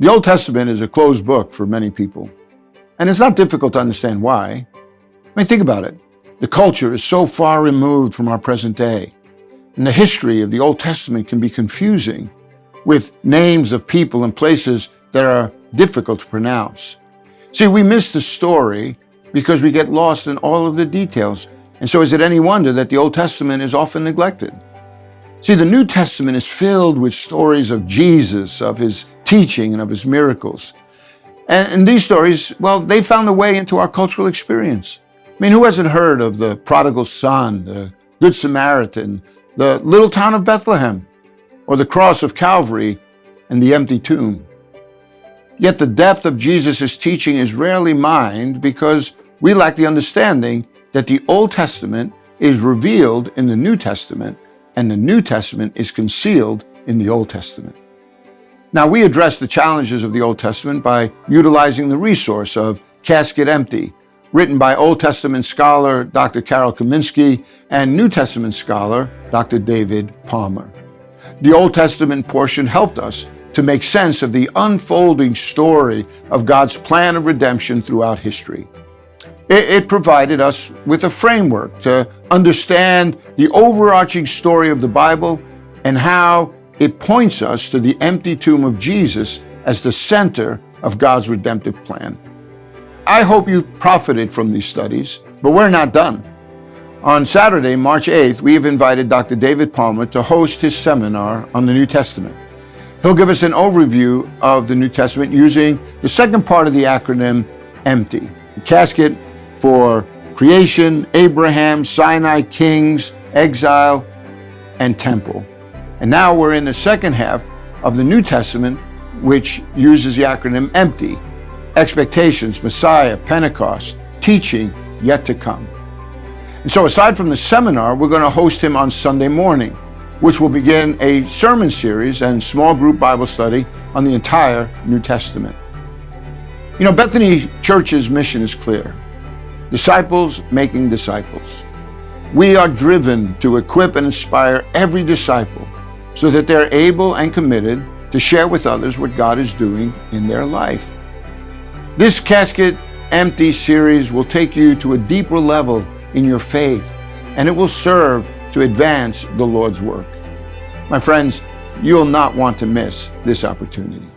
The Old Testament is a closed book for many people, and it's not difficult to understand why. I mean, think about it. The culture is so far removed from our present day, and the history of the Old Testament can be confusing with names of people and places that are difficult to pronounce. See, we miss the story because we get lost in all of the details, and so is it any wonder that the Old Testament is often neglected? See, the New Testament is filled with stories of Jesus, of his teaching and of his miracles. And these stories, well, they found their way into our cultural experience. I mean, who hasn't heard of the prodigal son, the Good Samaritan, the little town of Bethlehem, or the cross of Calvary and the empty tomb? Yet the depth of Jesus' teaching is rarely mined because we lack the understanding that the Old Testament is revealed in the New Testament and the New Testament is concealed in the Old Testament. Now, we address the challenges of the Old Testament by utilizing the resource of Casket Empty, written by Old Testament scholar Dr. Carol Kaminsky and New Testament scholar Dr. David Palmer. The Old Testament portion helped us to make sense of the unfolding story of God's plan of redemption throughout history. It provided us with a framework to understand the overarching story of the Bible and how it points us to the empty tomb of Jesus as the center of God's redemptive plan. I hope you've profited from these studies, but we're not done. On Saturday, March 8th, we have invited Dr. David Palmer to host his seminar on the New Testament. He'll give us an overview of the New Testament using the second part of the acronym EMPTY, the casket for creation, Abraham, Sinai, kings, exile, and temple. And now we're in the second half of the New Testament, which uses the acronym EMPTY, expectations, Messiah, Pentecost, teaching yet to come. And so aside from the seminar, we're going to host him on Sunday morning, which will begin a sermon series and small group Bible study on the entire New Testament. You know, Bethany Church's mission is clear. Disciples making disciples. We are driven to equip and inspire every disciple so that they're able and committed to share with others what God is doing in their life. This Casket Empty series will take you to a deeper level in your faith, and it will serve to advance the Lord's work. My friends, you'll not want to miss this opportunity.